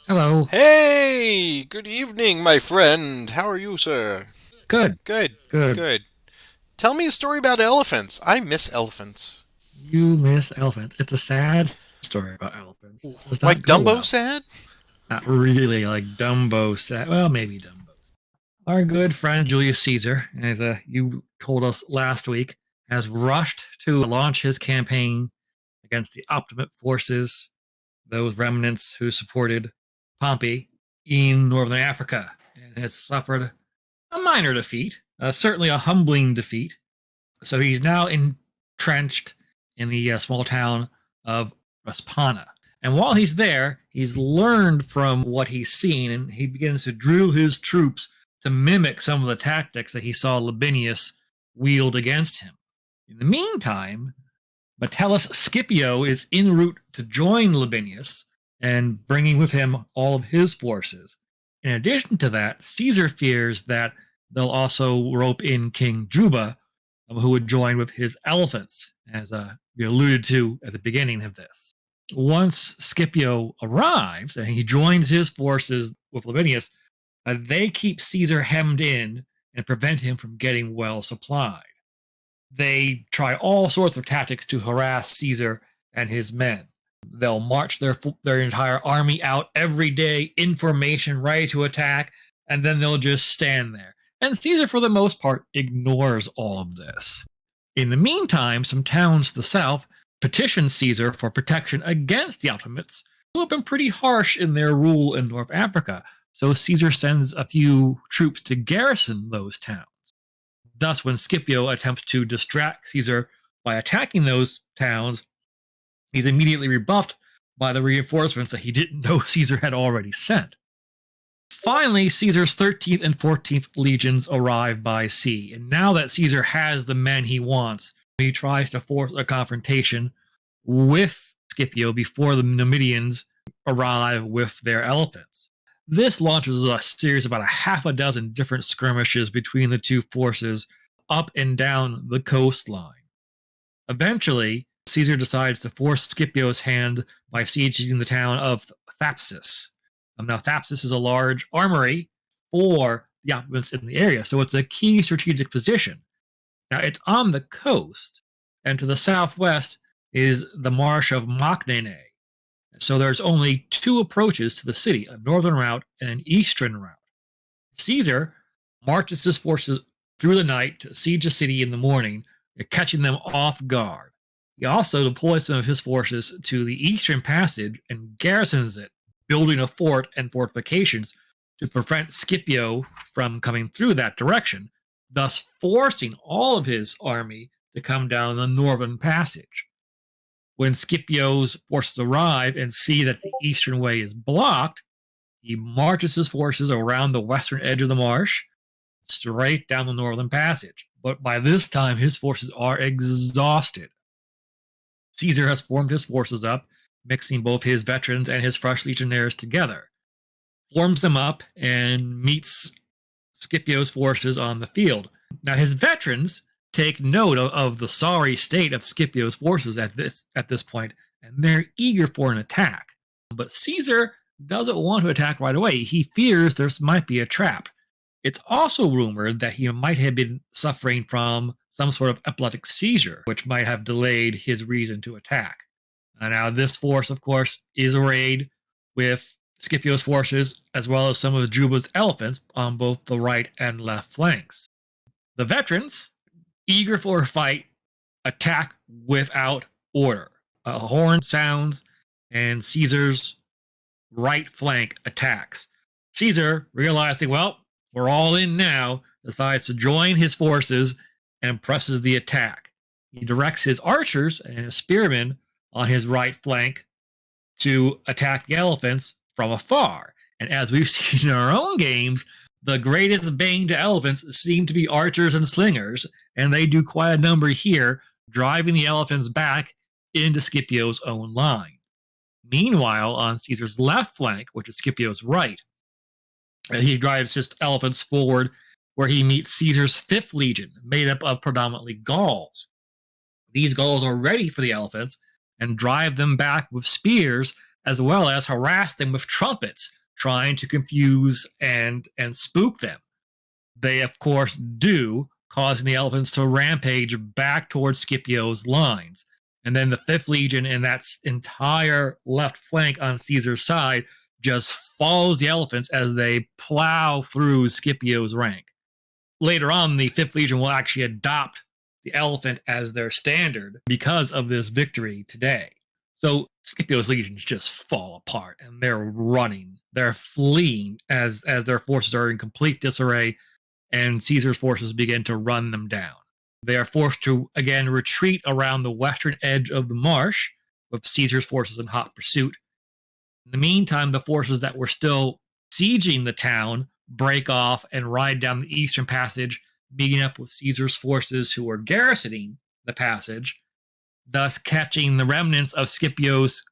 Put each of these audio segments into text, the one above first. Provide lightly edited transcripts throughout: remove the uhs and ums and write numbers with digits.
Hello. Hey, good evening, my friend. How are you, sir? Good. Good, Good. good. Tell me a story about elephants. I miss elephants. You miss elephants. It's a sad story about elephants. It does not Like go Dumbo well. said? Not really like Dumbo said. Well, maybe Dumbo. Our good friend Julius Caesar, as you told us last week, has rushed to launch his campaign against the Optimate forces, those remnants who supported Pompey in northern Africa, and has suffered a minor defeat, certainly a humbling defeat. So he's now entrenched in the small town of Ruspina. And while he's there, he's learned from what he's seen, and he begins to drill his troops to mimic some of the tactics that he saw Labienus wield against him. In the meantime, Metellus Scipio is en route to join Labienus and bringing with him all of his forces. In addition to that, Caesar fears that they'll also rope in King Juba, who would join with his elephants, as we alluded to at the beginning of this. Once Scipio arrives and he joins his forces with Labienus, they keep Caesar hemmed in and prevent him from getting well supplied. They try all sorts of tactics to harass Caesar and his men. They'll march their entire army out every day in formation, ready to attack, and then they'll just stand there. And Caesar, for the most part, ignores all of this. In the meantime, some towns to the south petition Caesar for protection against the Ottomans, who have been pretty harsh in their rule in North Africa. So Caesar sends a few troops to garrison those towns. Thus, when Scipio attempts to distract Caesar by attacking those towns, he's immediately rebuffed by the reinforcements that he didn't know Caesar had already sent. Finally, Caesar's 13th and 14th legions arrive by sea, and now that Caesar has the men he wants, he tries to force a confrontation with Scipio before the Numidians arrive with their elephants. This launches a series of about a half a dozen different skirmishes between the two forces up and down the coastline. Eventually, Caesar decides to force Scipio's hand by sieging the town of Thapsus. Now, Thapsus is a large armory for the occupants in the area, so it's a key strategic position. Now, it's on the coast, and to the southwest is the marsh of Mocnene. So there's only two approaches to the city, a northern route and an eastern route. Caesar marches his forces through the night to siege the city in the morning, catching them off guard. He also deploys some of his forces to the eastern passage and garrisons it, building a fort and fortifications to prevent Scipio from coming through that direction, thus forcing all of his army to come down the northern passage. When Scipio's forces arrive and see that the eastern way is blocked, he marches his forces around the western edge of the marsh, straight down the northern passage. But by this time, his forces are exhausted. Caesar has formed his forces up, mixing both his veterans and his fresh legionnaires together, forms them up, and meets Scipio's forces on the field. Now, his veterans take note of the sorry state of Scipio's forces at this point, and they're eager for an attack. But Caesar doesn't want to attack right away. He fears there might be a trap. It's also rumored that he might have been suffering from some sort of epileptic seizure, which might have delayed his reason to attack. Now, this force, of course, is arrayed with Scipio's forces as well as some of Juba's elephants on both the right and left flanks. The veterans, eager for a fight, attack without order. A horn sounds, and Caesar's right flank attacks. Caesar, realizing, well, we're all in now, decides to join his forces and presses the attack. He directs his archers and his spearmen on his right flank to attack the elephants from afar. And as we've seen in our own games, the greatest bane to elephants seem to be archers and slingers, and they do quite a number here, driving the elephants back into Scipio's own line. Meanwhile, on Caesar's left flank, which is Scipio's right, he drives his elephants forward where he meets Caesar's fifth legion, made up of predominantly Gauls. These Gauls are ready for the elephants and drive them back with spears as well as harass them with trumpets, trying to confuse and spook them. They, of course, do, causing the elephants to rampage back towards Scipio's lines. And then the 5th Legion and that entire left flank on Caesar's side just follows the elephants as they plow through Scipio's rank. Later on, the 5th Legion will actually adopt the elephant as their standard because of this victory today. So Scipio's legions just fall apart and they're running. They're fleeing as their forces are in complete disarray, and Caesar's forces begin to run them down. They are forced to again retreat around the western edge of the marsh, with Caesar's forces in hot pursuit. In the meantime, the forces that were still sieging the town break off and ride down the eastern passage, meeting up with Caesar's forces who were garrisoning the passage, thus catching the remnants of Scipio's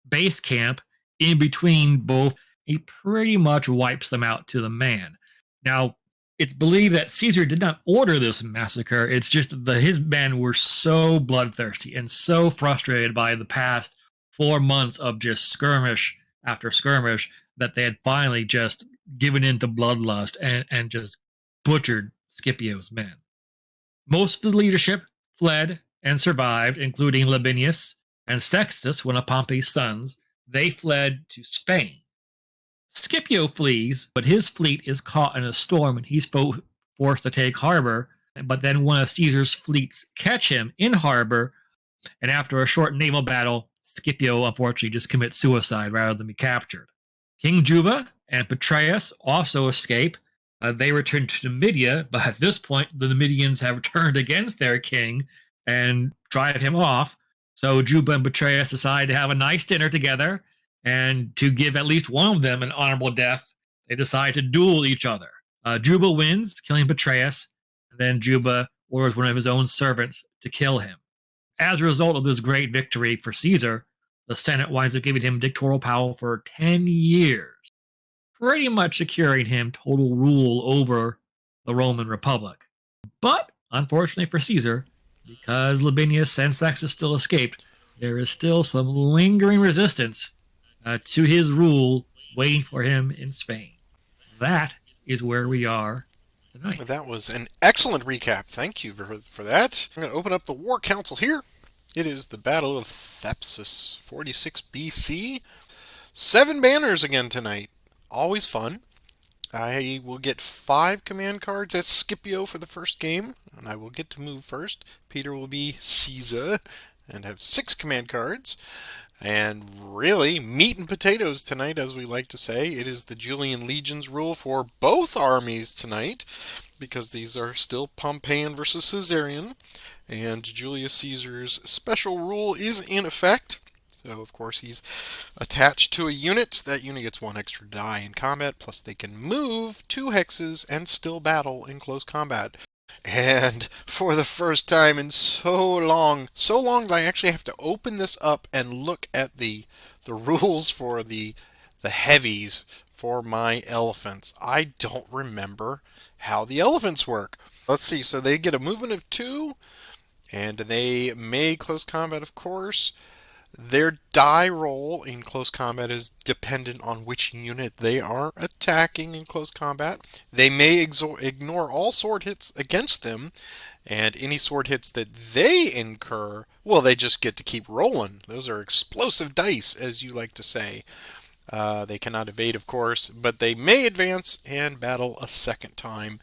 base camp in between both. He pretty much wipes them out to the man. Now, it's believed that Caesar did not order this massacre. It's just that his men were so bloodthirsty and so frustrated by the past 4 months of just skirmish after skirmish that they had finally just given into bloodlust and just butchered Scipio's men. Most of the leadership fled and survived, including Labienus and Sextus, one of Pompey's sons. They fled to Spain. Scipio flees, but his fleet is caught in a storm and he's forced to take harbor. But then one of Caesar's fleets catch him in harbor, and after a short naval battle, Scipio unfortunately just commits suicide rather than be captured. King Juba and Petreius also escape. They return to Numidia, but at this point, the Numidians have turned against their king and drive him off. So Juba and Petreius decide to have a nice dinner together, and to give at least one of them an honorable death, they decide to duel each other. Juba wins, killing Petreius, and then Juba orders one of his own servants to kill him. As a result of this great victory for Caesar, the Senate winds up giving him dictatorial power for 10 years, pretty much securing him total rule over the Roman Republic. But, unfortunately for Caesar, because Labienus and Sextus still escaped, there is still some lingering resistance to his rule waiting for him in Spain. That is where we are tonight. That was an excellent recap. Thank you for that. I'm going to open up the War Council here. It is the Battle of Thapsus, 46 BC. 7 banners again tonight. Always fun. I will get 5 command cards as Scipio for the first game, and I will get to move first. Peter will be Caesar and have 6 command cards. And really, meat and potatoes tonight, as we like to say. It is the Julian Legion's rule for both armies tonight, because these are still Pompeian versus Caesarian, and Julius Caesar's special rule is in effect. So, of course, he's attached to a unit. That unit gets 1 extra die in combat, plus they can move 2 hexes and still battle in close combat. And for the first time in so long that I actually have to open this up and look at the rules for the heavies for my elephants. I don't remember how the elephants work. Let's see, so they get a movement of 2, and they may close combat, of course. Their die roll in close combat is dependent on which unit they are attacking in close combat. They may ignore all sword hits against them, and any sword hits that they incur, well, they just get to keep rolling. Those are explosive dice, as you like to say. They cannot evade, of course, but they may advance and battle a second time.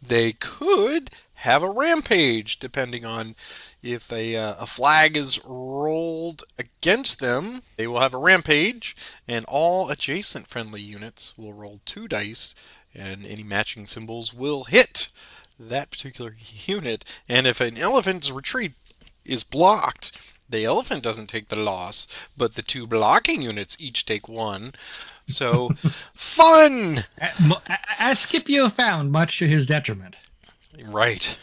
They could have a rampage, depending on if a flag is rolled against them. They will have a rampage, and all adjacent friendly units will roll 2 dice, and any matching symbols will hit that particular unit. And if an elephant's retreat is blocked, the elephant doesn't take the loss, but the 2 blocking units each take 1. So, fun! As Scipio found, much to his detriment. Right.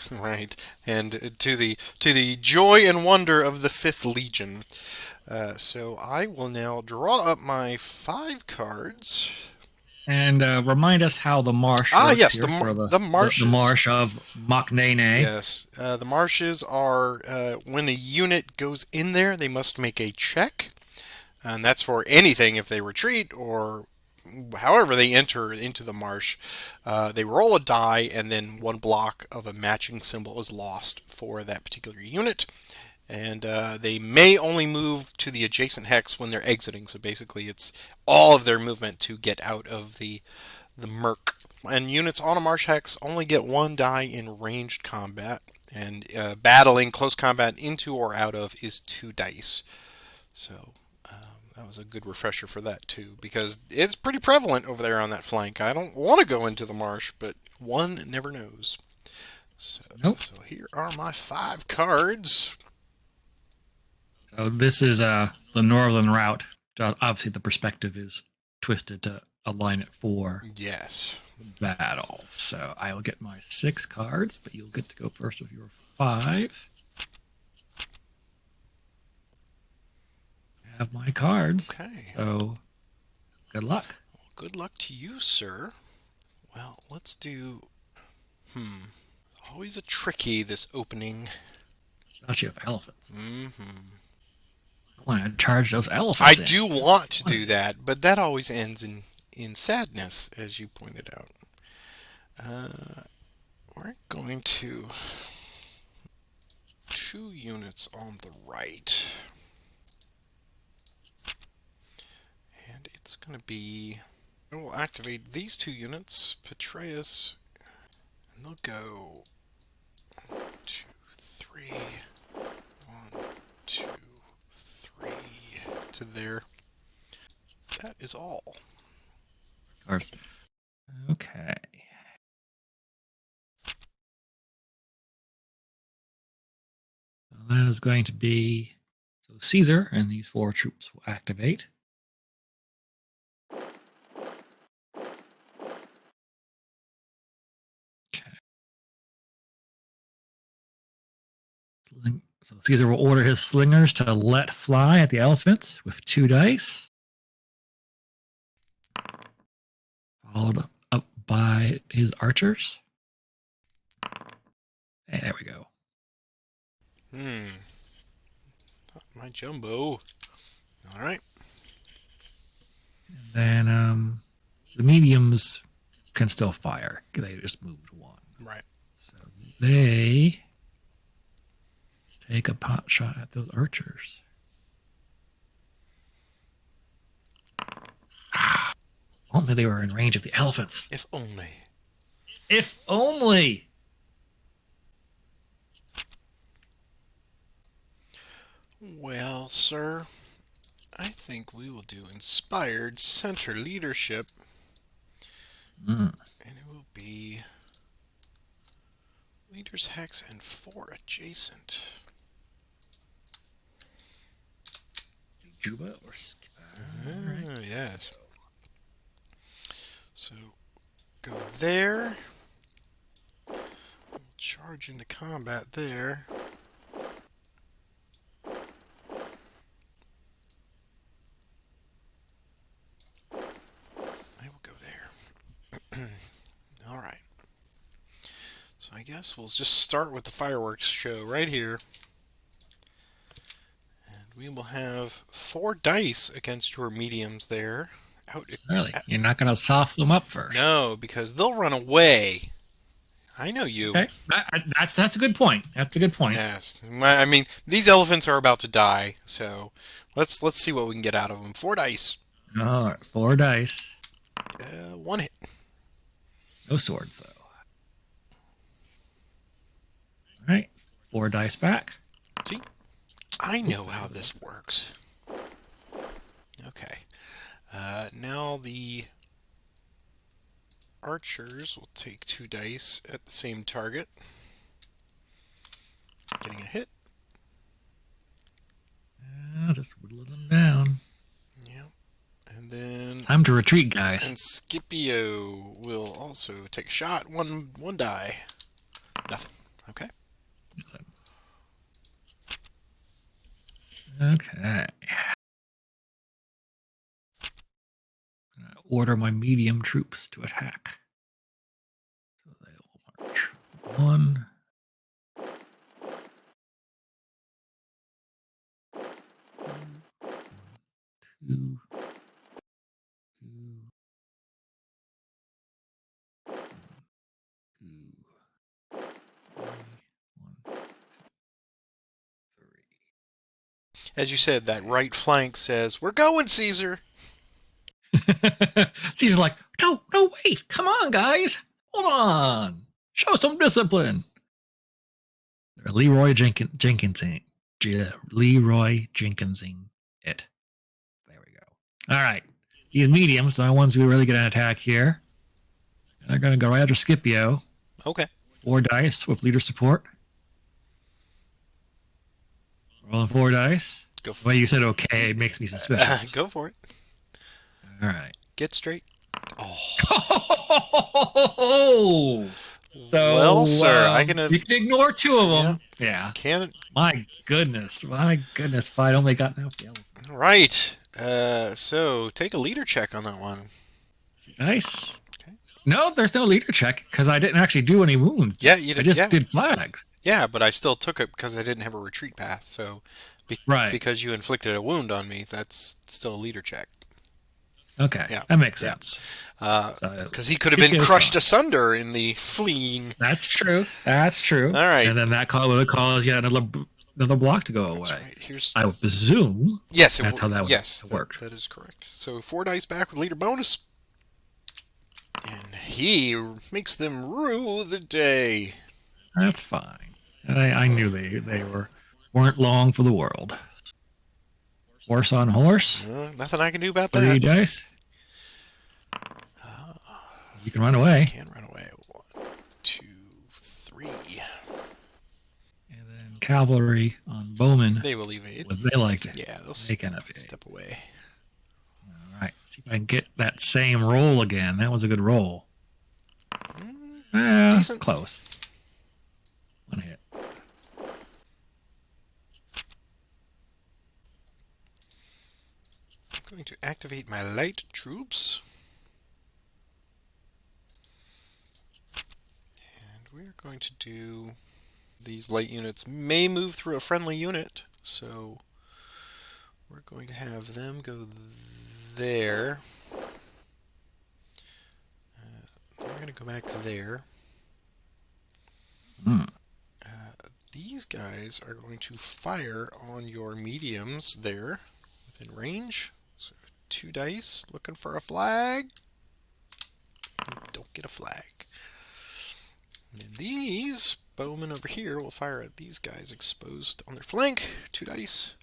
And to the joy and wonder of the 5th Legion. So I will now draw up my 5 cards. And remind us how the marsh works. Yes, here the marshes. The marsh of Machnae. Yes, the marshes are, when a unit goes in there, they must make a check. And that's for anything if they retreat or however they enter into the marsh. They roll a die, and then one block of a matching symbol is lost for that particular unit. And they may only move to the adjacent hex when they're exiting. So basically, it's all of their movement to get out of the murk. And units on a marsh hex only get one die in ranged combat. And battling close combat into or out of is 2 dice. So that was a good refresher for that too, because it's pretty prevalent over there on that flank. I don't want to go into the marsh, but one never knows. So, Nope. so here are my 5 cards. So this is the northern route. Obviously, the perspective is twisted to align it for Yes. battle. So I will get my 6 cards, but you'll get to go first with your 5. I have my cards. Okay. So good luck. Well, good luck to you, sir. Well, let's do. Always a tricky, this opening. Especially with elephants. Mm-hmm. I want to charge those elephants. I do want to do that, but that always ends in sadness, as you pointed out. We're going to 2 units on the right. And it's going to be... We'll activate these 2 units, Petreus, and they'll go 1, 2, 3, 1, 2, 3 to there. That is all. Of course. Okay. So that is going to be Caesar, and these 4 troops will activate. Okay. So Caesar will order his slingers to let fly at the elephants with 2 dice, followed up by his archers. And there we go. My jumbo. All right. And then the mediums can still fire. They just moved 1. Right. So they take a pot shot at those archers. Only they were in range of the elephants. If only. If only. Well, sir, I think we will do inspired center leadership. And it will be leaders hex and 4 adjacent. Juba or Right. Yes. So go there. We'll charge into combat there. I will go there. All right. So I guess we'll just start with the fireworks show right here. And we will have 4 dice against your mediums there. Really? You're not going to soften them up first? No, because they'll run away. I know you. Okay. That's a good point. That's a good point. Yes. I mean, these elephants are about to die, so let's see what we can get out of them. 4 dice. All right. 4 dice. 1 hit. No swords, though. All right. 4 dice back. See? I know how this works. Okay. Now the archers will take 2 dice at the same target. Getting a hit. Just whittling them down. Yeah. And then... Time to retreat, guys. And Scipio will also take a shot. One die. Nothing. Okay. Okay. Order my medium troops to attack. So they will march 1, 2, Two, two, two, three, 1, 2, 3. As you said, that right flank says, "We're going, Caesar." Caesar's like, no, wait, come on, guys, hold on, show some discipline. Leroy Jenkinsing it. There we go. All right, these mediums are the ones we really get an attack here. And they're going to go right after Scipio. Okay. 4 dice with leader support. Rolling 4 dice. Go for Well, you said okay. It makes me suspicious. Go for it. All right. Get straight. Oh. So, well, sir, you can ignore 2 of them. Yeah. Can. My goodness. If I'd only gotten out the elephant. Right. So take a leader check on that one. Nice. Okay. No, there's no leader check because I didn't actually do any wounds. Yeah, you did. I just did flags. Yeah, but I still took it because I didn't have a retreat path. So, because you inflicted a wound on me, that's still a leader check. Okay, yeah. That makes sense. Because he could have been crushed asunder in the fleeing. That's true. All right. And then that would cause another block to go away. Right. I would presume. Yes, that's how that worked. That is correct. So 4 dice back with leader bonus. And he makes them rue the day. That's fine. And I knew they weren't long for the world. Horse on horse. Nothing I can do about 3 that. dice. You can run away. Can run away. 1, 2, 3. And then cavalry on bowmen. They will evade. They like to. Yeah, they'll step away. All right. See if I can get that same roll again. That was a good roll. Decent. Close. 1 hit. I'm going to activate my light troops. And we're going to do... These light units may move through a friendly unit, so we're going to have them go there. We're going to go back to there. These guys are going to fire on your mediums there within range. So 2 dice, looking for a flag. Don't get a flag. And these bowmen over here will fire at these guys exposed on their flank. 2 dice.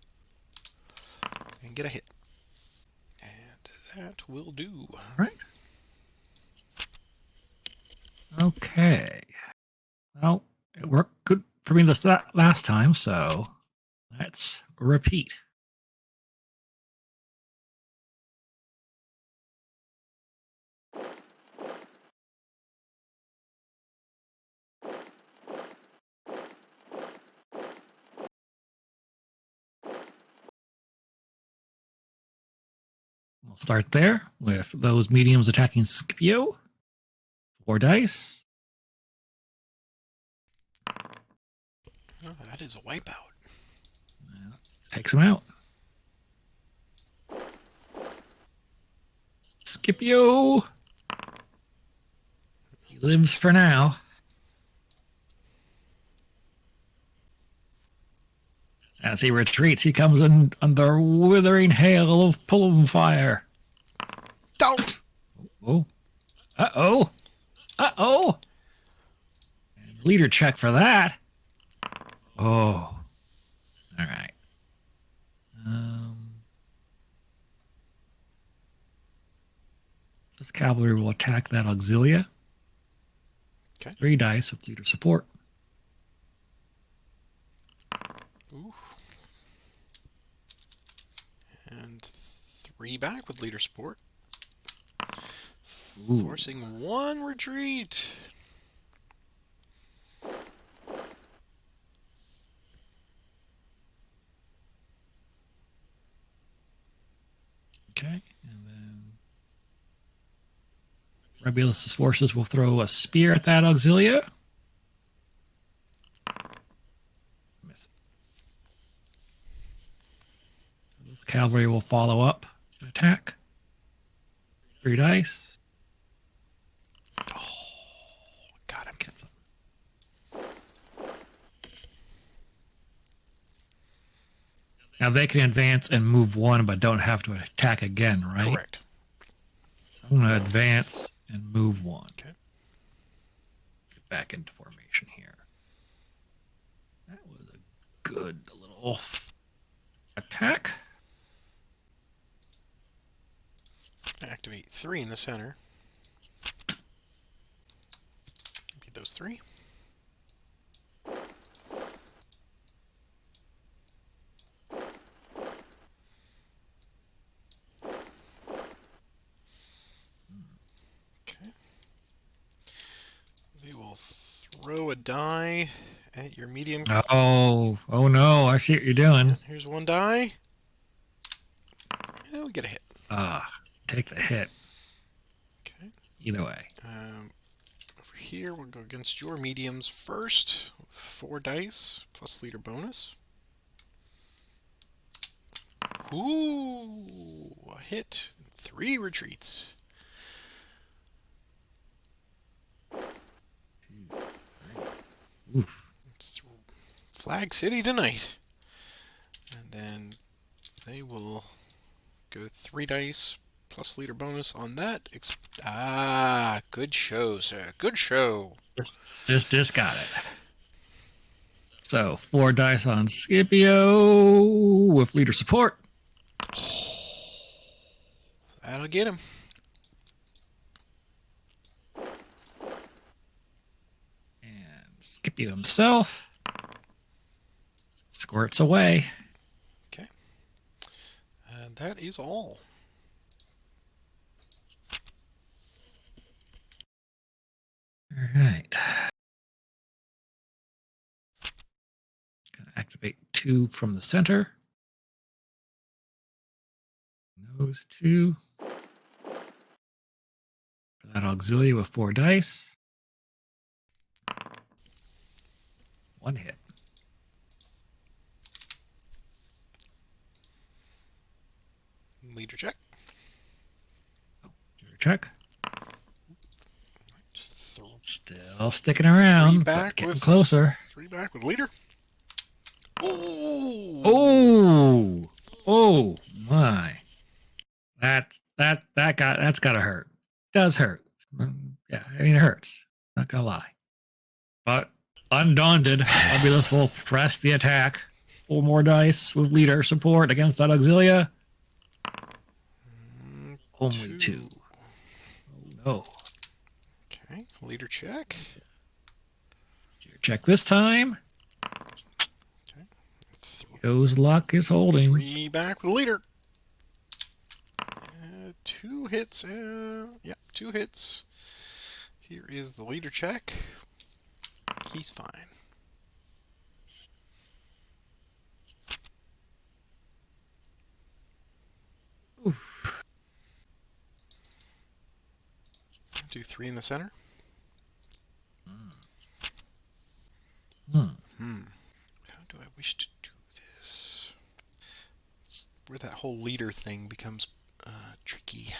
And get a hit. And that will do. All right. Okay. Well, it worked good for me this last time, so let's repeat. We'll start there with those mediums attacking Scipio. 4 dice. Oh, that is a wipeout. Takes him out. Scipio. He lives for now. As he retreats, he comes in under withering hail of plume fire. Don't! Oh. Uh-oh. Uh-oh. And leader check for that. Oh. All right. This cavalry will attack that auxilia. Okay. 3 dice with leader support. Ooh. And 3 back with leader support. Ooh. Forcing 1 retreat. Okay, and then Labienus' forces will throw a spear at that auxilia. Miss. This cavalry will follow up Attack. 3 dice. Oh, got him. Gets them. Now they can advance and move 1, but don't have to attack again, right? Correct. So I'm going to advance and move 1. Okay. Get back into formation here. That was a good little attack. Activate 3 in the center. Beat those 3. Okay. They will throw a die at your medium. Oh no! I see what you're doing. Here's 1 die. And we get a hit. Take the hit. Okay. Either way. Over here, we'll go against your mediums first with 4 dice plus leader bonus. Ooh, a hit. 3 retreats. Oof. It's Flag City tonight. And then they will go 3 dice plus leader bonus on that. Good show, sir. Good show. Just got it. So 4 dice on Scipio with leader support. That'll get him. And Scipio himself squirts away. Okay. And that is all. All right. Gonna activate 2 from the center. Those 2. For that auxiliary with 4 dice. 1 hit. Leader check. Leader check. Just Still sticking around, back but getting with closer. 3 back with leader. Ooh. Oh my! That's gotta hurt. Does hurt. Yeah, I mean it hurts. Not gonna lie. But undaunted, Labienus will press the attack. 4 more dice with leader support against that auxilia. Only 2. Oh no. Okay, leader check. Check this time. Okay. Those luck is holding. 3 back with leader. 2 hits. Yeah, 2 hits. Here is the leader check. He's fine. Oof. Do 3 in the center. Hmm. How do I wish to do this? It's where that whole leader thing becomes tricky.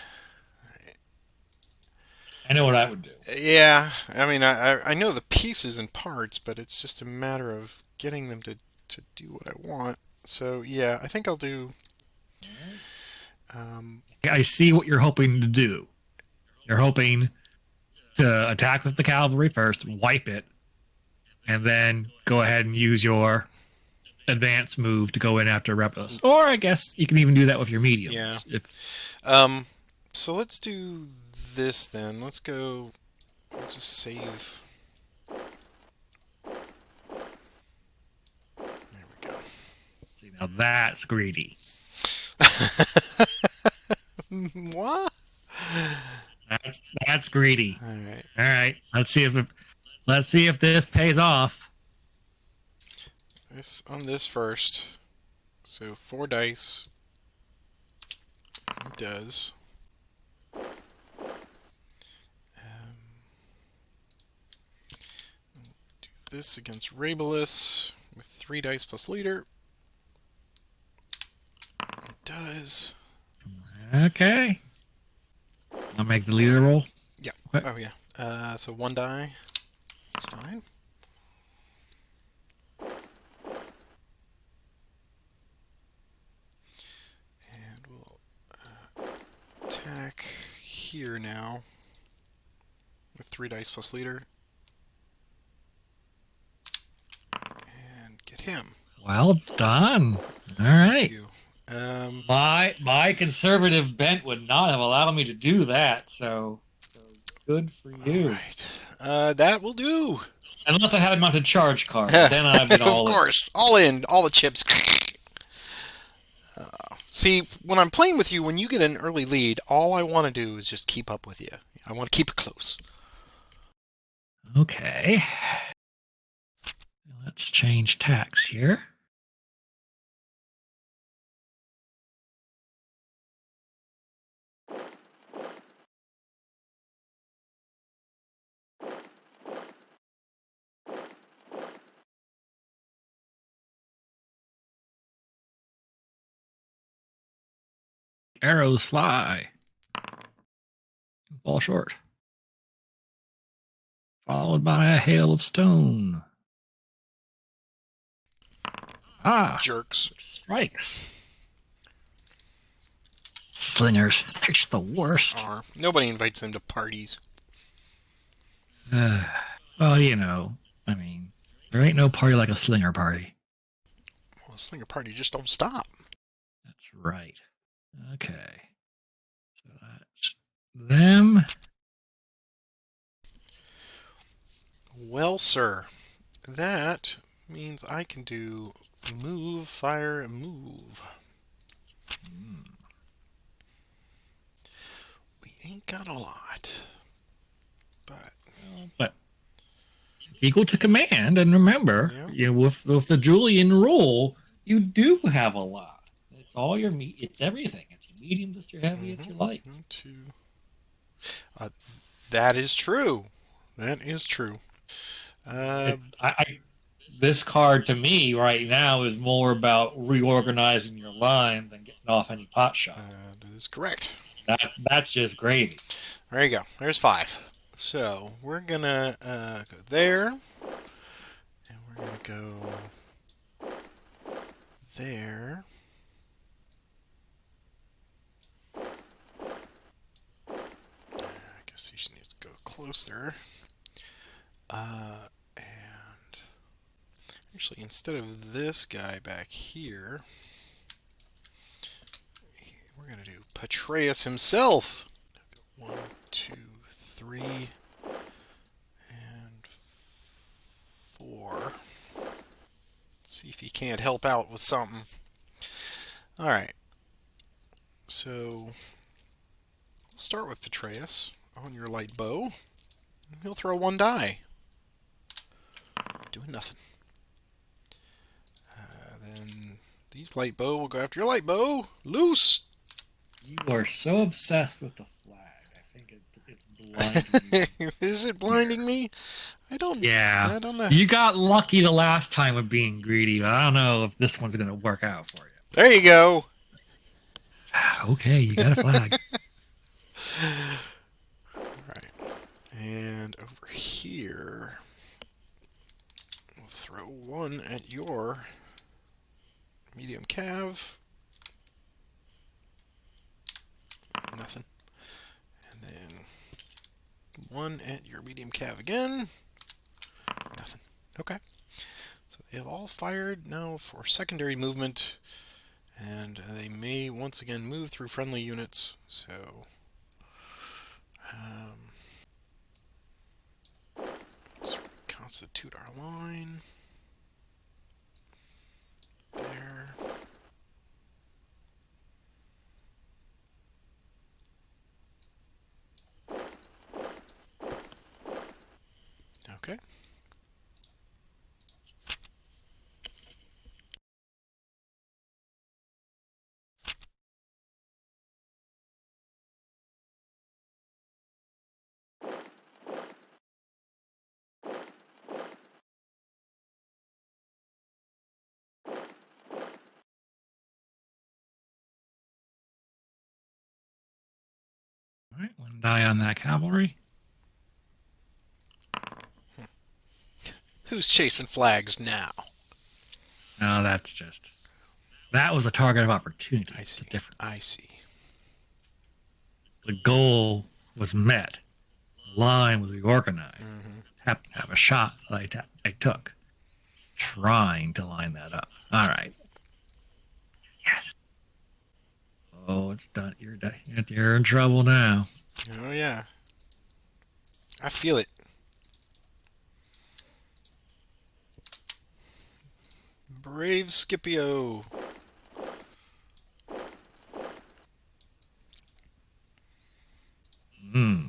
I know what I would do. Yeah, I mean, I know the pieces and parts, but it's just a matter of getting them to do what I want. So, yeah, I think I'll do... I see what you're hoping to do. You're hoping to attack with the cavalry first, wipe it, and then go ahead and use your advance move to go in after Repus. Or I guess you can even do that with your mediums. Yeah. If So let's do this then. Let's go... I'll just save... There we go. see, now that's greedy. What? That's greedy. All right. All right. Let's see if this pays off. On this first. So 4 dice. It does. Do this against Rabalus with 3 dice plus leader. It does. Okay. I'll make the leader roll. Yeah. Okay. Oh, yeah. So 1 die. That's fine. And we'll attack here now with 3 dice plus leader. And get him. Well done. All Thank right. you. My conservative bent would not have allowed me to do that, so good for All you. right. That will do. Unless I had a mounted charge card, then I've been Of all in. course. All in. All the chips. See, when I'm playing with you, when you get an early lead, all I want to do is just keep up with you. I want to keep it close. Okay. Let's change tax here. Arrows fly. Fall short. Followed by a hail of stone. Ah, Jerks. strikes. Slingers. They're just the worst. Nobody invites them to parties. Well, you know, I mean, there ain't no party like a slinger party. Well, slinger party just don't stop. That's right. Okay. So that's them. Well, sir, that means I can do move, fire, and move. We ain't got a lot, but But it's equal to command, and remember, yeah. you know, with the Julian rule, you do have a lot. It's all your meat. It's everything. It's your medium. It's your heavy. It's your light. Uh, that is true. That is true. This card to me right now is more about reorganizing your line than getting off any pot shot. That is correct. That's just gravy. There you go. There's 5. So we're gonna go there, and we're gonna go there. I guess he just needs to go closer. And actually, instead of this guy back here, we're going to do Patreus himself. 1, 2, 3, and 4. Let's see if he can't help out with something. Alright. So, we'll start with Patreus on your light bow. He'll throw 1 die. Doing nothing. Then these light bow will go after your light bow. Loose! You are so obsessed with the flag. I think it's blinding you. Is it blinding me? I don't know. You got lucky the last time with being greedy, but I don't know if this one's going to work out for you. There you go. Okay, you got a flag. Right. And over here, we'll throw 1 at your medium cav. Nothing. And then 1 at your medium cav again. Nothing. Okay. So they have all fired now for secondary movement, and they may once again move through friendly units. So let's constitute our line there. Okay. Alright, one die on that cavalry. Who's chasing flags now? No, that's just... That was a target of opportunity. I see. It's different. I see. The goal was met. The line was reorganized. Happened to have a shot that I took. Trying to line that up. Alright. Yes. Oh, it's done. You're in trouble now. Oh, yeah. I feel it. Brave Scipio.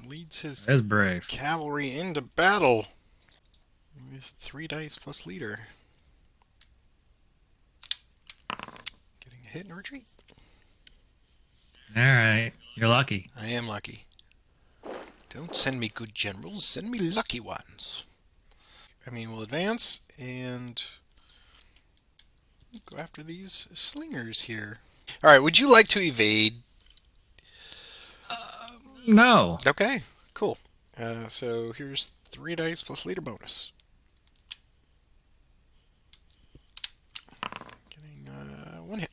Leads his That's brave. cavalry into battle with 3 dice plus leader. Getting a hit and retreat. Alright. You're lucky. I am lucky. Don't send me good generals, send me lucky ones. I mean, we'll advance and go after these slingers here. Alright, would you like to evade? No. Okay, cool. So here's 3 dice plus leader bonus. Getting 1 hit.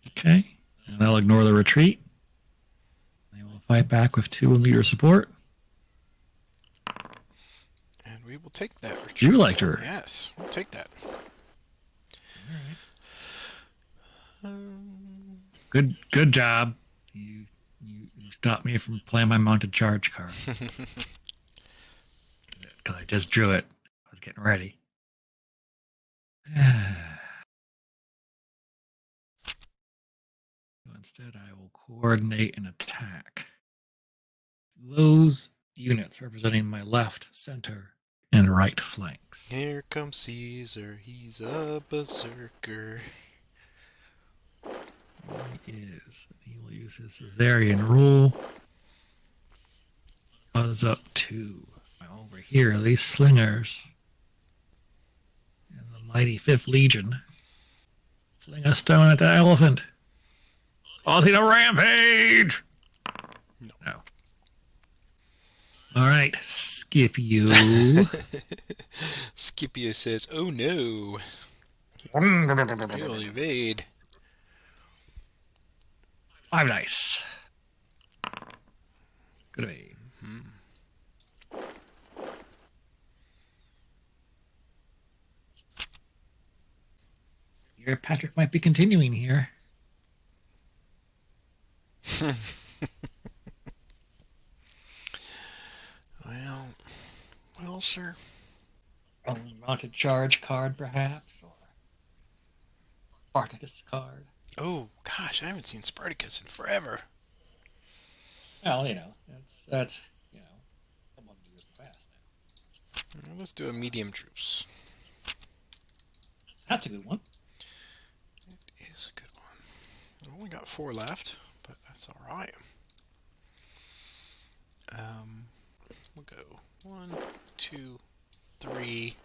Okay. And they'll ignore the retreat. They will fight back with 2 leader support. And we will take that retreat. You liked her. Yes, we'll take that. Good job. You stopped me from playing my mounted charge card. Because I just drew it. I was getting ready. Instead, I will coordinate an attack. Those units representing my left, center, and right flanks. Here comes Caesar. He's a berserker. He will use his Caesarian rule. Buzz up 2. Over here, these slingers. And the mighty 5th Legion. Fling a stone at the elephant. Causing a rampage! No. Alright, Scipio. Scipio says, oh no. We will evade. 5 dice. Good evade. Your Patrick might be continuing here. Well, sure. Mounted charge card, perhaps, or Spartacus card. Oh gosh, I haven't seen Spartacus in forever. Well, that's someone years past now. Well, let's do a medium truce. That's a good one. It is a good one. I've only got 4 left, but that's all right. We'll go 1, 2, 3.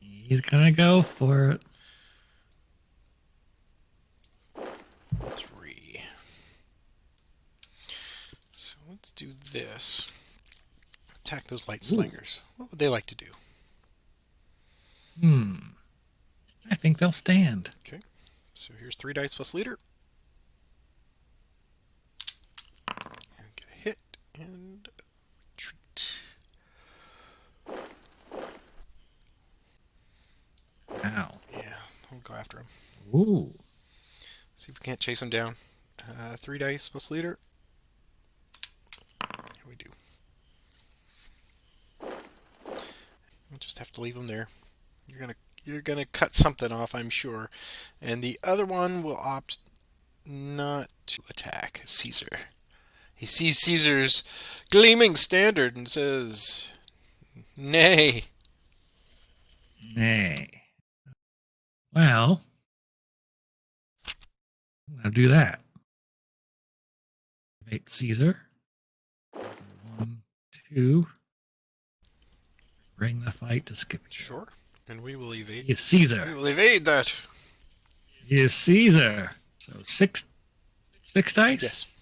He's gonna go for it. 3. So let's do this. Attack those light slingers. What would they like to do? I think they'll stand. Okay. So here's 3 dice plus leader. And get a hit and retreat. Wow. Yeah, we'll go after him. Ooh. See if we can't chase him down. 3 dice plus leader. Here we do. We'll just have to leave him there. You're gonna cut something off, I'm sure. And the other one will opt not to attack Caesar. He sees Caesar's gleaming standard and says, nay. Nay. Well, I'll do that. Make Caesar. 1, 2. Bring the fight to Scipio. Sure. And we will evade. He is Caesar. We will evade that. He is Caesar. So 6 6 dice? Yes.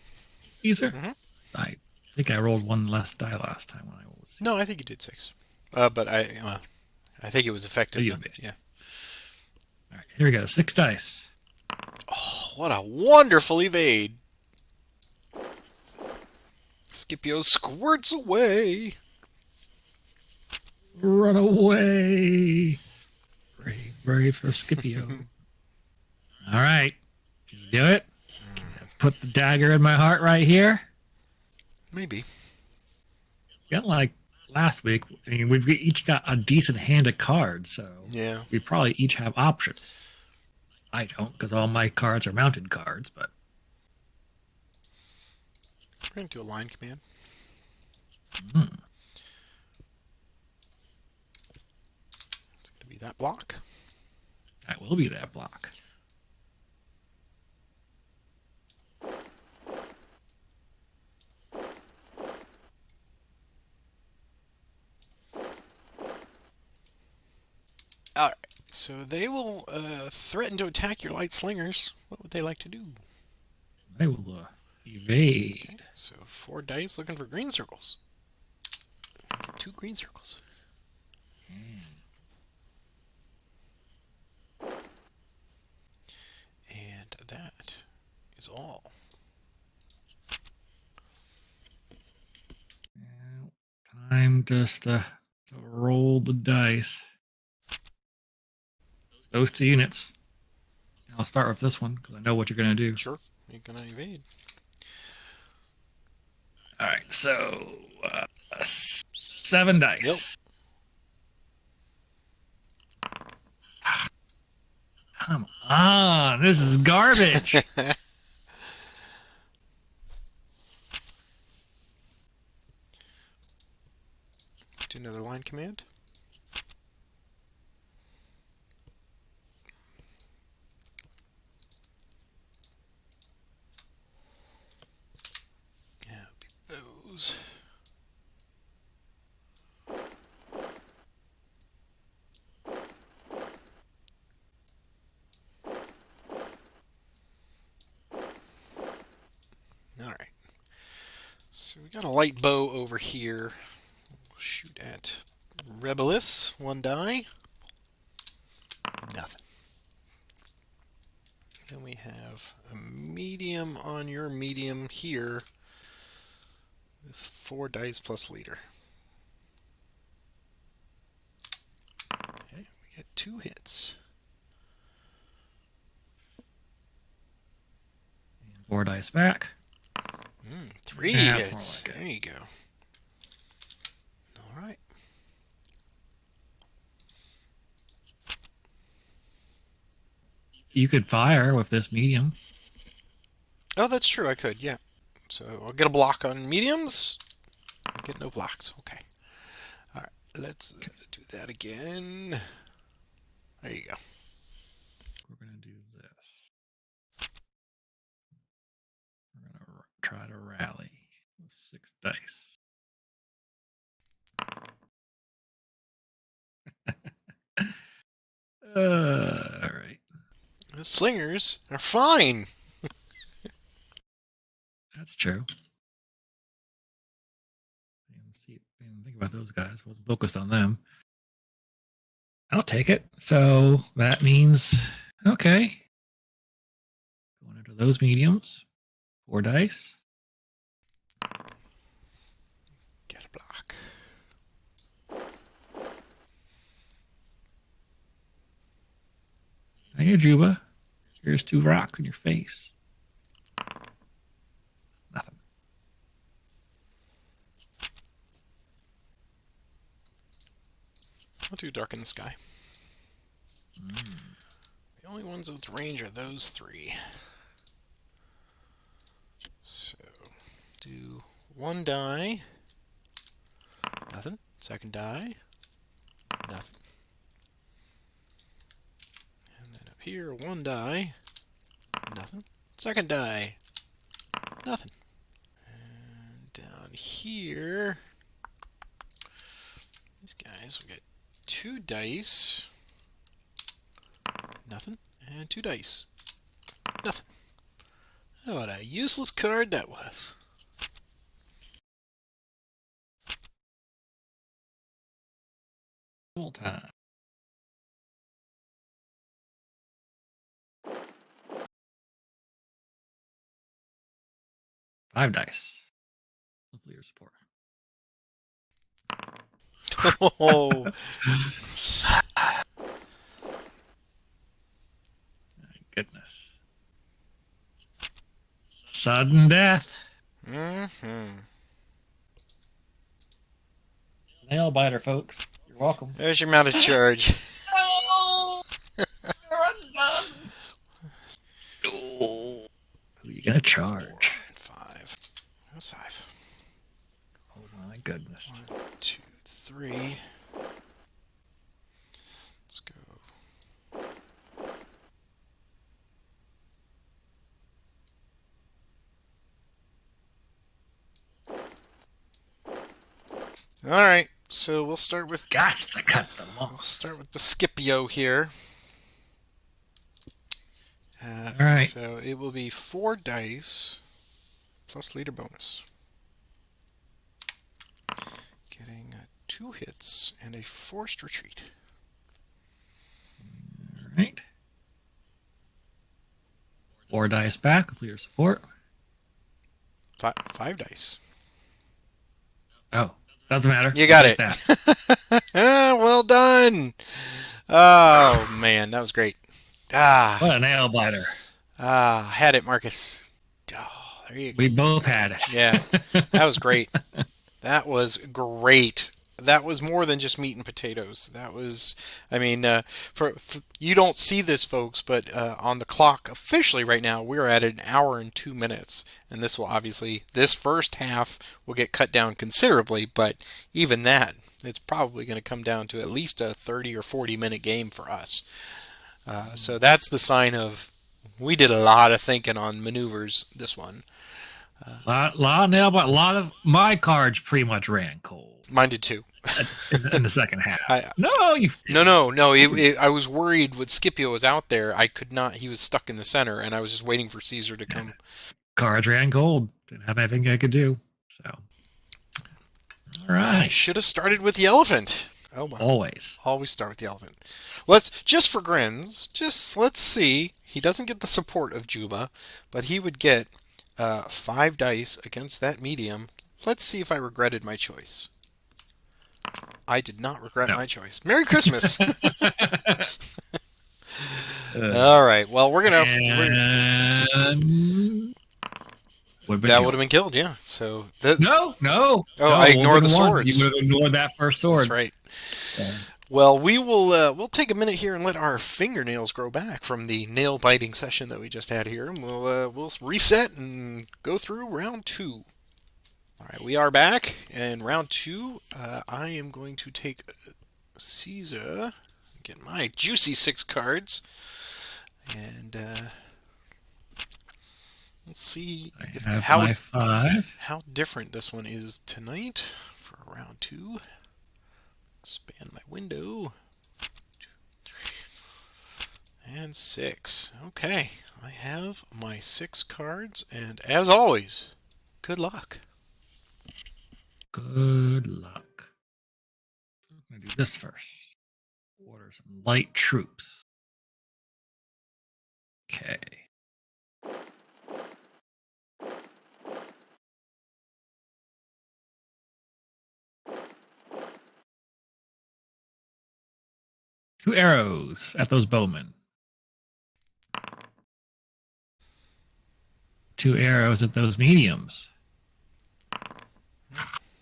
Caesar? Mm-hmm. I think I rolled one less die last time when I was. No, I think you did 6. But I think it was effective. You Then. did. Yeah. All right, here we go. 6 dice. Oh, what a wonderful evade! Scipio squirts away. Run away. Brave, brave for Scipio. All right. Can you do it? Put the dagger in my heart right here. Maybe. Got like last week. I mean, we've each got a decent hand of cards, so Yeah. we probably each have options. I don't, because all my cards are mounted cards, but We're going to do a line command. It's going to be that block. that will be that block. All right. So they will threaten to attack your light slingers. What would they like to do? I will evade. Okay. So 4 dice looking for green circles. Get 2 green circles. And that is all. Now, time just to roll the dice. Those 2 units. I'll start with this one because I know what you're going to do. Sure. You're going to evade. All right, so 7 dice. Yep. Come on, this is garbage. Do another line command. Yeah, it'll be those. All right. So we got a light bow over here. We'll shoot at Rebellis. 1 die. Nothing. Then we have a medium on your medium here with 4 dice plus leader. Okay, we get 2 hits. 4 dice back. 3 Yeah, hits. like there you go. All right. You could fire with this medium. Oh, that's true. I could, yeah. So I'll get a block on mediums. I get no blocks. Okay. All right. Let's do that again. There you go. We're going to do this. We're going to try to rally with 6 dice. All right. The slingers are fine. That's true. Didn't think about those guys. I wasn't focused on them. I'll take it. So that means, okay. Going into those mediums. 4 dice. Get a block. Hey, Juba. Here's 2 rocks in your face. Nothing. I'll do dark in the sky. The only ones with range are those 3. So, do 1 die. Nothing. 2nd die. Nothing. And then up here, 1 die. Nothing. 2nd die. Nothing. And down here, these guys will get 2 dice. Nothing. And 2 dice. Nothing. Oh, what a useless card that was. Full time. Five dice. Hopefully your support. Oh. Goodness. Sudden death. Mm-hmm. Nail biter, folks. You're welcome. There's your amount of charge. No! You're undone. No. Who are you gonna charge? 4 and 5. That's 5. Oh my goodness. 1, 2, 3. Let's go. All right, so we'll start with. Got to cut them We'll off. start with the Scipio here. All right. So it will be 4 dice plus leader bonus. Getting 2 hits and a forced retreat. All right. 4 dice back with your support. 5 dice. Oh, doesn't matter. You got I'll it. take that. Well done. Oh man, that was great. What a nail biter. Had it, Marcus. Oh, there you go. We both had it. Yeah, that was great. That was great. That was more than just meat and potatoes. That was, I mean, for you don't see this, folks, but on the clock officially right now, we're at 1 hour and 2 minutes, and this will obviously, this first half will get cut down considerably, but even that, it's probably going to come down to at least a 30 or 40 minute game for us. So that's the sign of we did a lot of thinking on maneuvers this one. Lot of nail biter. A lot of my cards pretty much ran cold. Mine did too. in the second half. I No. I was worried when Scipio was out there. I could not. He was stuck in the center, and I was just waiting for Caesar to come. Cards ran cold. Didn't have anything I could do. So, all I right. should have started with the elephant. Oh well. Always Start with the elephant. Let's just for grins. Let's see. He doesn't get the support of Juba, but he would get 5 dice against that medium. Let's see if I regretted my choice. I did not regret my choice. Merry Christmas. All right. Well, we're gonna. That would have been killed. Yeah. So no. Oh, I ignored the swords. You would have ignored that first sword. That's right. Yeah. Well, we'll take a minute here and let our fingernails grow back from the nail biting session that we just had here, and we'll reset and go through round 2. All right, we are back, and round 2, I am going to take Caesar, get my juicy 6 cards, and let's see how different this one is tonight for round 2. Expand my window. 2, 3, and 6. Okay, I have my 6 cards, and as always, good luck. Good luck. I'm going to do this first. Order some light troops. Okay. Two arrows at those bowmen. 2 arrows at those mediums.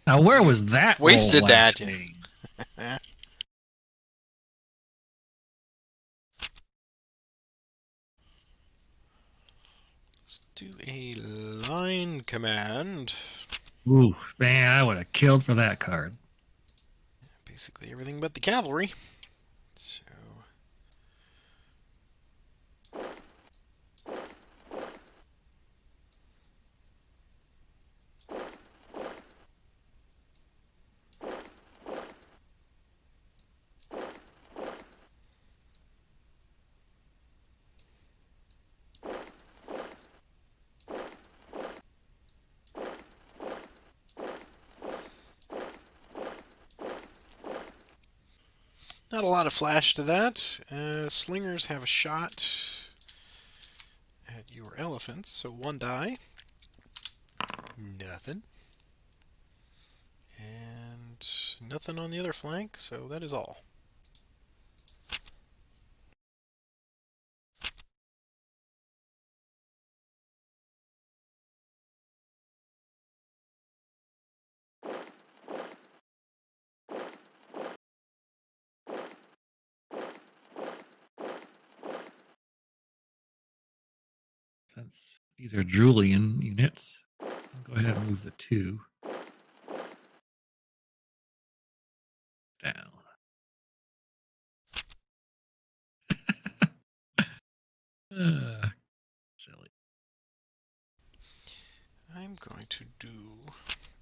Now, where was that? Wasted that. Let's do a line command. Ooh, man, I would have killed for that card. Basically everything but the cavalry. So Not a lot of flash to that. Slingers have a shot at your elephants, so 1 die. Nothing. And nothing on the other flank, so that is all. Since these are Julian units, I'll go ahead and move the 2 down. Silly. I'm going to do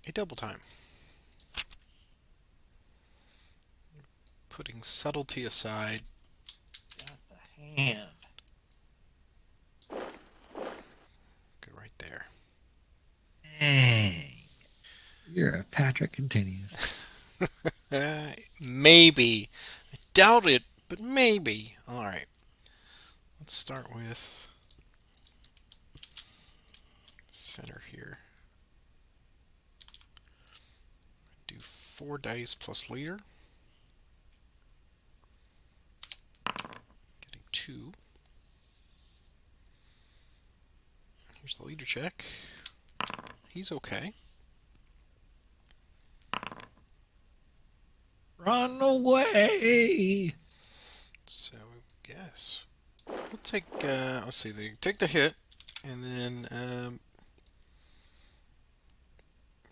a double time. Putting subtlety aside. Got the hand. Go right there. Dang. You're a Patrick continues. Maybe. I doubt it, but maybe. Alright. Let's start with center here. Do 4 dice plus leader. Getting 2. Here's the leader check. He's okay. Run away! So, yes. We'll take, let's see, they take the hit, and then,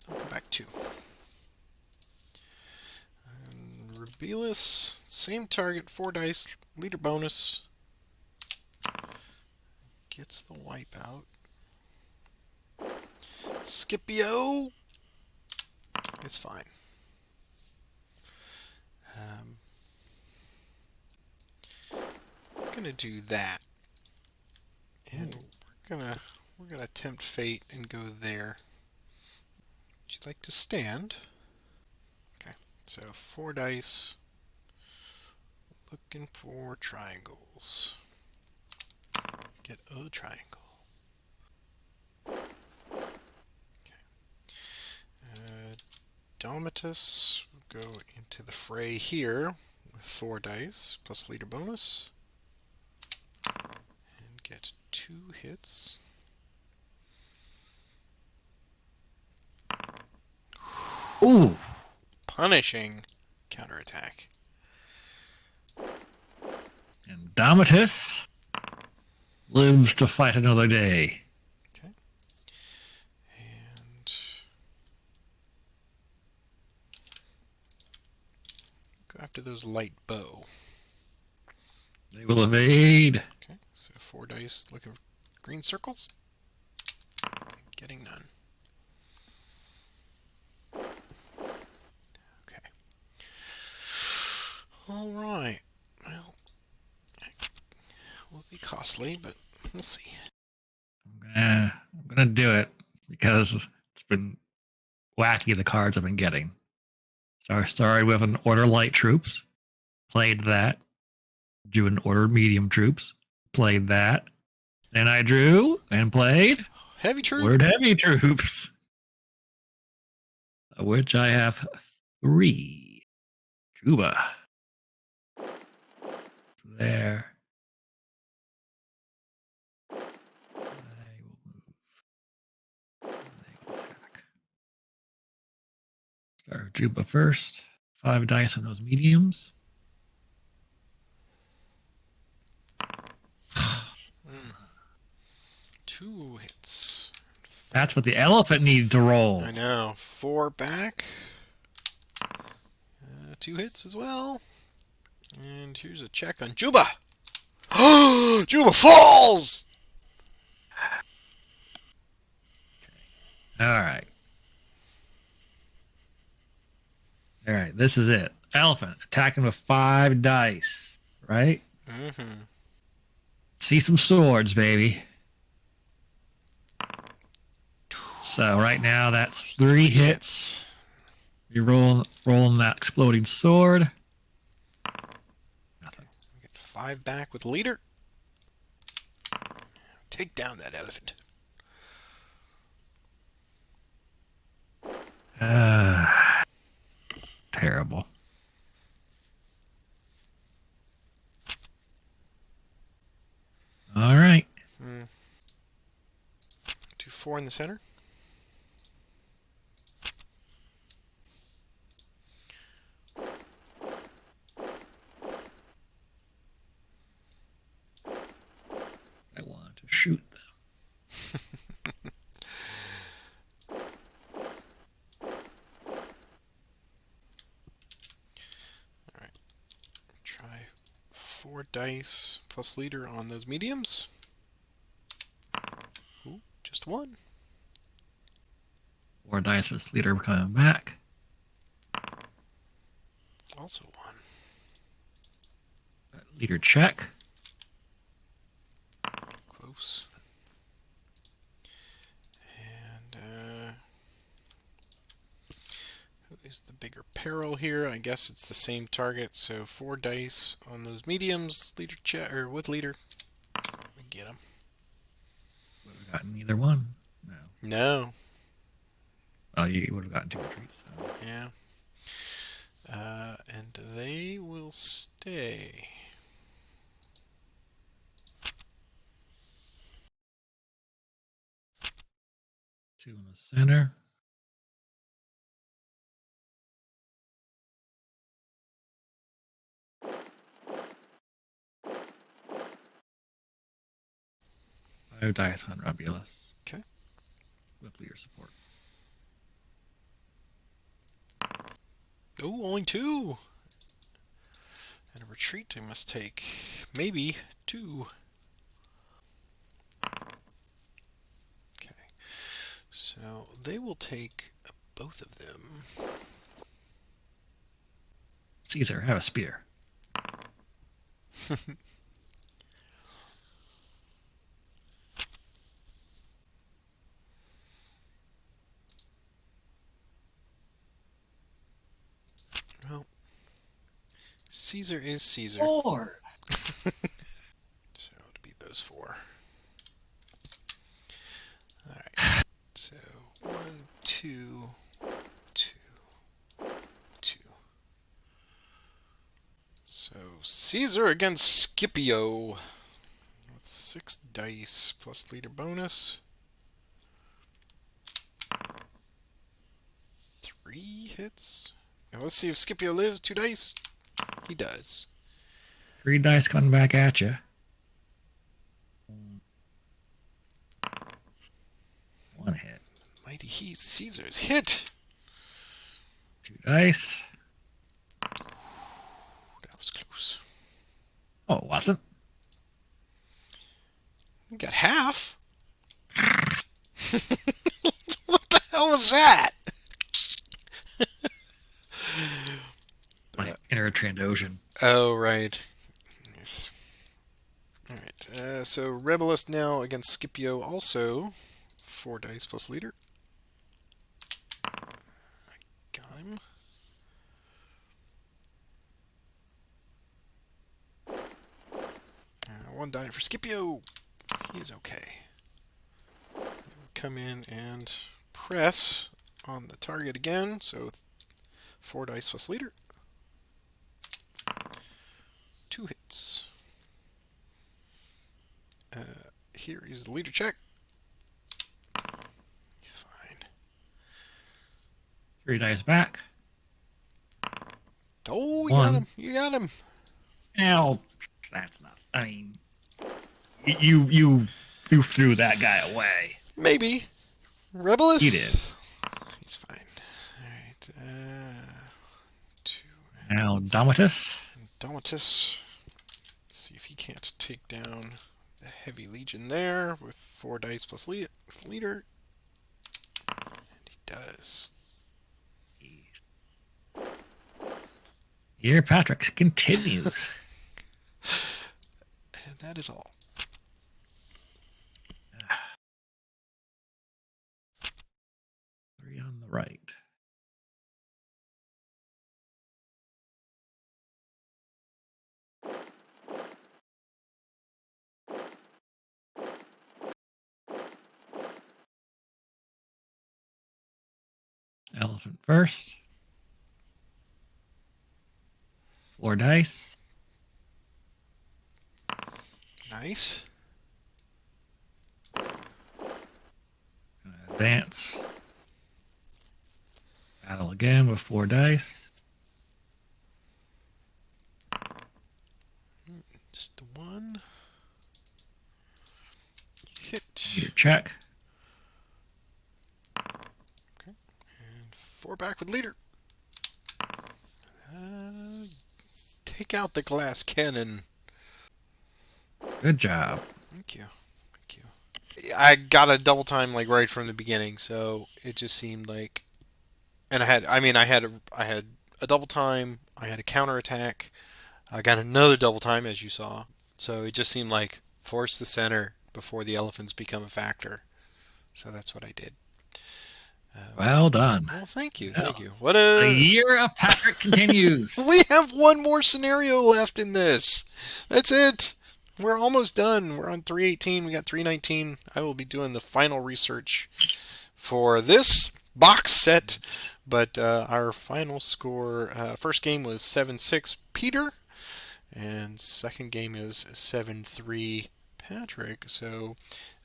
I'll go back 2. And Rubelis, same target, 4 dice, leader bonus. Gets the wipeout. Scipio! It's fine. I'm gonna do that, and we're gonna tempt fate and go there. Would you like to stand? Okay, so 4 dice. Looking for triangles. Get a triangle. Domitus will go into the fray here with 4 dice plus leader bonus and get 2 hits. Ooh! Punishing counterattack. And Domitus lives to fight another day. Okay. And go after those light bow. They will evade. Okay, so 4 dice looking for green circles. Getting none. Okay. Alright. Well, will be costly, but we'll see. I'm gonna do it because it's been wacky, the cards I've been getting. So I started with an order light troops, played that, drew an order medium troops, played that. Then I drew and played Heavy troop. ordered heavy troops, of which I have 3. Juba. There. I will move. And they will attack. Start Juba first. 5 dice on those mediums. 2 hits. That's what the elephant needed to roll. I know. 4 back. 2 hits as well. And here's a check on Juba. Juba falls! All right. All right, this is it. Elephant attacking with 5 dice, right? Mm-hmm. See some swords, baby. So right now that's 3 hits. You're rolling that exploding sword. 5 back with leader. Take down that elephant. Terrible. All right. 2-4 in the center. I want to shoot them. Alright. Try 4 dice plus leader on those mediums. Ooh, just 1. 4 dice with leader coming back. Also 1. Leader check. Close. And who is the bigger peril here? I guess it's the same target. So 4 dice on those mediums. Leader check or with leader. We get him. Would have gotten either one. No. No. Oh, you would have gotten 2 retreats. So. Yeah. And they will stay. Two in the center. Five dice on Ruspina. Okay. With leader support. Oh, only 2. And a retreat they must take. Maybe 2. Okay. So they will take both of them. Caesar, have a spear. Well, Caesar is Caesar. 4. So to beat those 4. Alright. So 1, 2, 2, 2. So Caesar against Scipio. With 6 dice plus leader bonus. 3 hits. Now let's see if Scipio lives. 2 dice. He does. 3 dice coming back at you. 1 hit. Mighty Caesar's hit. 2 dice. That was close. Oh, it wasn't. We got half. What the hell was that? My inner Trandoshan. Oh, right. Yes. Alright, so Rebelist now against Scipio also. 4 dice plus leader. Got him. One die for Scipio. He's okay. Come in and press on the target again. So it's 4 dice plus leader. 2 hits. Here is the leader check. He's fine. 3 dice back. Oh, you 1. got him. You got him. Ow. That's not. I mean, you threw that guy away. Maybe. Rebelist? He did. He's fine. Alright. 2. Now, Domitus. Domitus. Let's see if he can't take down the heavy legion there with 4 dice plus leader. And he does. Here, Patrick continues. And that is all. Three on the right. Elephant first. 4 dice. Nice. Advance. Battle again with 4 dice. Just the one. Hit. Your check. Okay. And 4 back with leader. Take out the glass cannon. Good job. Thank you. Thank you. I got a double time like right from the beginning, so it just seemed like, and I had a double time. I had a counterattack. I got another double time, as you saw. So it just seemed like force the center before the elephants become a factor. So that's what I did. Well done. Well, thank you. Well, Thank you. What The year of Patrick continues. We have one more scenario left in this. That's it. We're almost done. We're on 318. We got 319. I will be doing the final research for this box set. But our final score, first game was 7-6 Peter. And second game is 7-3 Patrick. So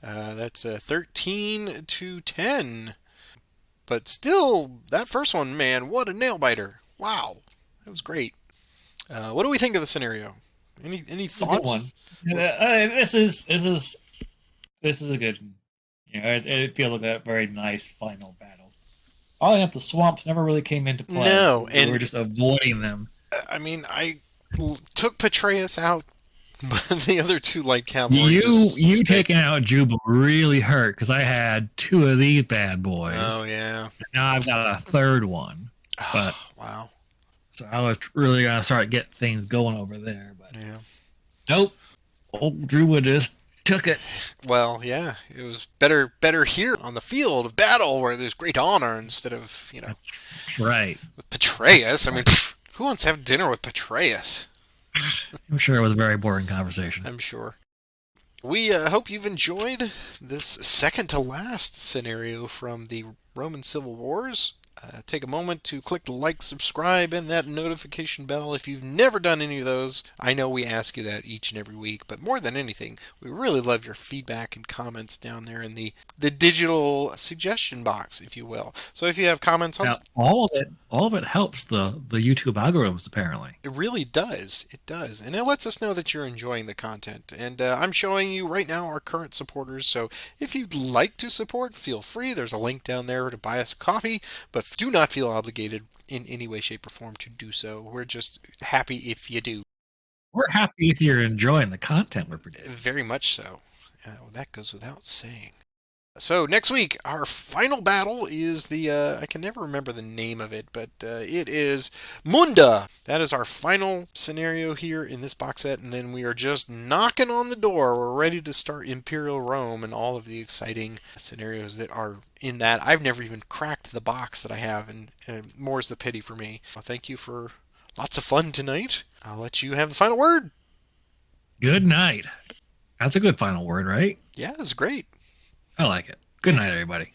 that's 13-10. But still, that first one, man, what a nail biter! Wow, that was great. What do we think of the scenario? Any thoughts? Good one. This is a good one. You know, it feels like a very nice final battle. Oddly enough, the swamps never really came into play. No, and we were just avoiding them. I mean, I took Petraeus out, but the other 2 light cavalry. You taking out Juba really hurt because I had 2 of these bad boys. Oh yeah. Now I've got a third one. But wow. So I was really gonna start getting things going over there, but yeah. Nope. Old Juba just took it. Well, yeah, it was better here on the field of battle where there's great honor instead of That's right. with Petraeus. I mean, who wants to have dinner with Petraeus? I'm sure it was a very boring conversation. I'm sure. We hope you've enjoyed this second to last scenario from the Roman Civil Wars. Take a moment to click the like, subscribe, and that notification bell if you've never done any of those. I know we ask you that each and every week, but more than anything, we really love your feedback and comments down there in the digital suggestion box, if you will. So if you have comments on... Now, all of it helps the YouTube algorithms, apparently. It really does. It does. And it lets us know that you're enjoying the content. And I'm showing you right now our current supporters. So if you'd like to support, feel free. There's a link down there to buy us a coffee. But do not feel obligated in any way, shape, or form to do so. We're just happy if you do. We're happy if you're enjoying the content we're producing. Very much so. Well, that goes without saying. So next week, our final battle is the, I can never remember the name of it, but it is Munda. That is our final scenario here in this box set, and then we are just knocking on the door. We're ready to start Imperial Rome and all of the exciting scenarios that are in that. I've never even cracked the box that I have, and more's the pity for me. Well, thank you for lots of fun tonight. I'll let you have the final word. Good night. That's a good final word, right? Yeah, it's great. I like it. Good night, everybody.